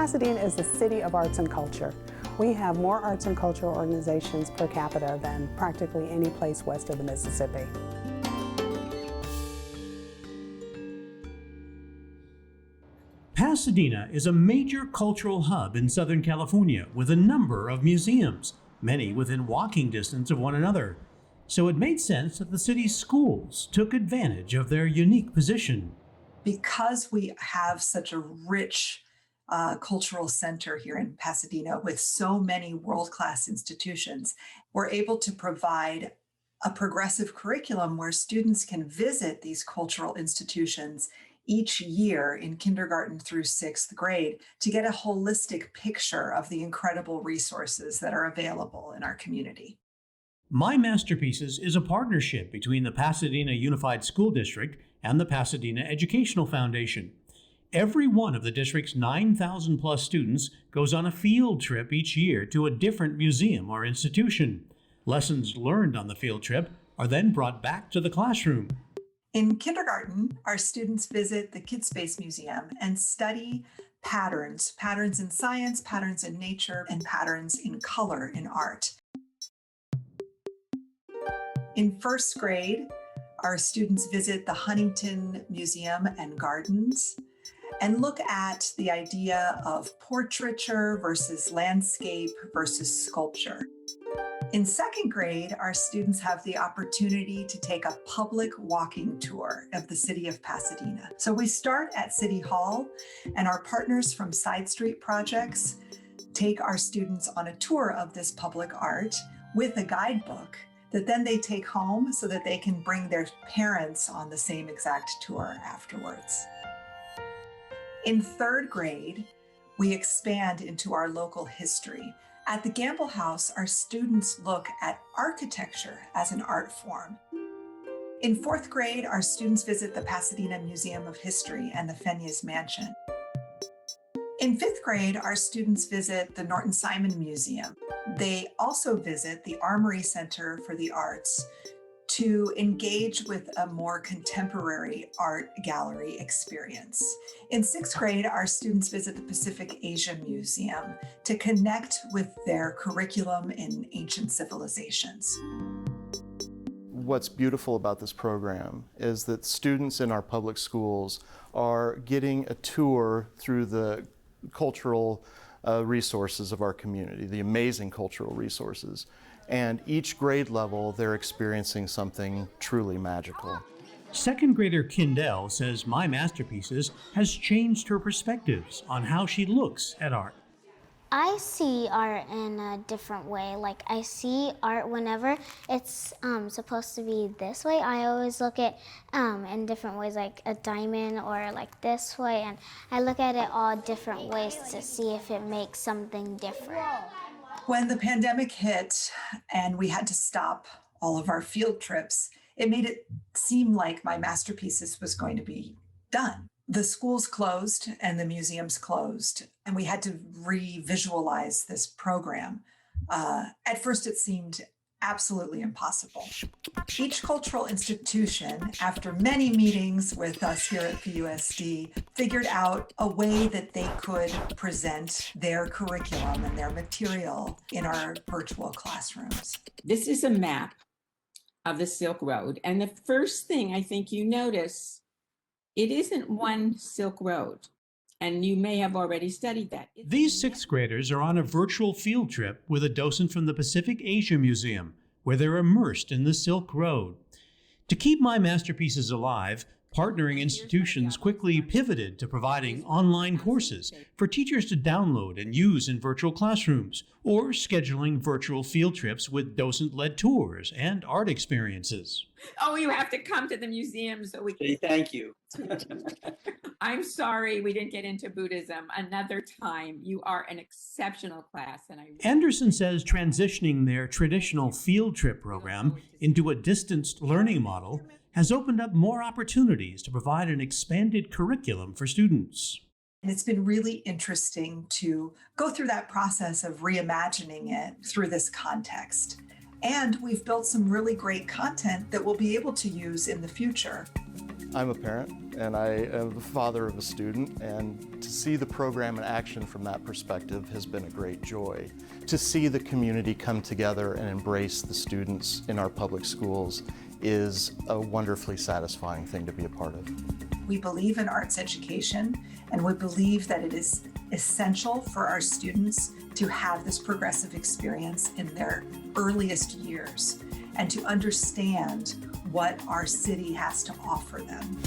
Pasadena is the city of arts and culture. We have more arts and cultural organizations per capita than practically any place west of the Mississippi. Pasadena is a major cultural hub in Southern California with a number of museums, many within walking distance of one another. So it made sense that the city's schools took advantage of their unique position. Because we have such a rich cultural center here in Pasadena with so many world-class institutions, we're able to provide a progressive curriculum where students can visit these cultural institutions each year in kindergarten through 6th grade to get a holistic picture of the incredible resources that are available in our community. My Masterpieces is a partnership between the Pasadena Unified School District and the Pasadena Educational Foundation. Every one of the district's 9,000 plus students goes on a field trip each year to a different museum or institution. Lessons learned on the field trip are then brought back to the classroom. In kindergarten, our students visit the Kidspace Museum and study patterns in science, patterns in nature, and patterns in color in art. In 1st grade, our students visit the Huntington Museum and Gardens and look at the idea of portraiture versus landscape versus sculpture. In 2nd grade, our students have the opportunity to take a public walking tour of the city of Pasadena. So we start at City Hall, and our partners from Side Street Projects take our students on a tour of this public art with a guidebook that then they take home so that they can bring their parents on the same exact tour afterwards. In 3rd grade, we expand into our local history. At the Gamble House, our students look at architecture as an art form. In 4th grade, our students visit the Pasadena Museum of History and the Fenyas Mansion. In 5th grade, our students visit the Norton Simon Museum. They also visit the Armory Center for the Arts to engage with a more contemporary art gallery experience. In 6th grade, our students visit the Pacific Asia Museum to connect with their curriculum in ancient civilizations. What's beautiful about this program is that students in our public schools are getting a tour through the cultural resources of our community, the amazing cultural resources. And each grade level, they're experiencing something truly magical. 2nd grader Kindell says My Masterpieces has changed her perspectives on how she looks at art. I see art in a different way. Like, I see art whenever it's supposed to be this way. I always look at in different ways, like a diamond or like this way, and I look at it all different ways to see if it makes something different. When the pandemic hit and we had to stop all of our field trips, it made it seem like My Masterpieces was going to be done. The schools closed and the museums closed, and we had to re-visualize this program. At first, it seemed absolutely impossible. Each cultural institution, after many meetings with us here at PUSD, figured out a way that they could present their curriculum and their material in our virtual classrooms. This is a map of the Silk Road. And the first thing I think you notice, it isn't one Silk Road. And you may have already studied that. These 6th graders are on a virtual field trip with a docent from the Pacific Asia Museum, where they're immersed in the Silk Road. To keep My Masterpieces alive, partnering institutions quickly pivoted to providing online courses for teachers to download and use in virtual classrooms, or scheduling virtual field trips with docent-led tours and art experiences. Oh, you have to come to the museum so we can... Thank you. I'm sorry we didn't get into Buddhism. Another time. You are an exceptional class. And Anderson says transitioning their traditional field trip program into a distanced learning model has opened up more opportunities to provide an expanded curriculum for students. And it's been really interesting to go through that process of reimagining it through this context. And we've built some really great content that we'll be able to use in the future. I'm a parent and I am the father of a student, and to see the program in action from that perspective has been a great joy. To see the community come together and embrace the students in our public schools is a wonderfully satisfying thing to be a part of. We believe in arts education, and we believe that it is essential for our students to have this progressive experience in their earliest years and to understand what our city has to offer them.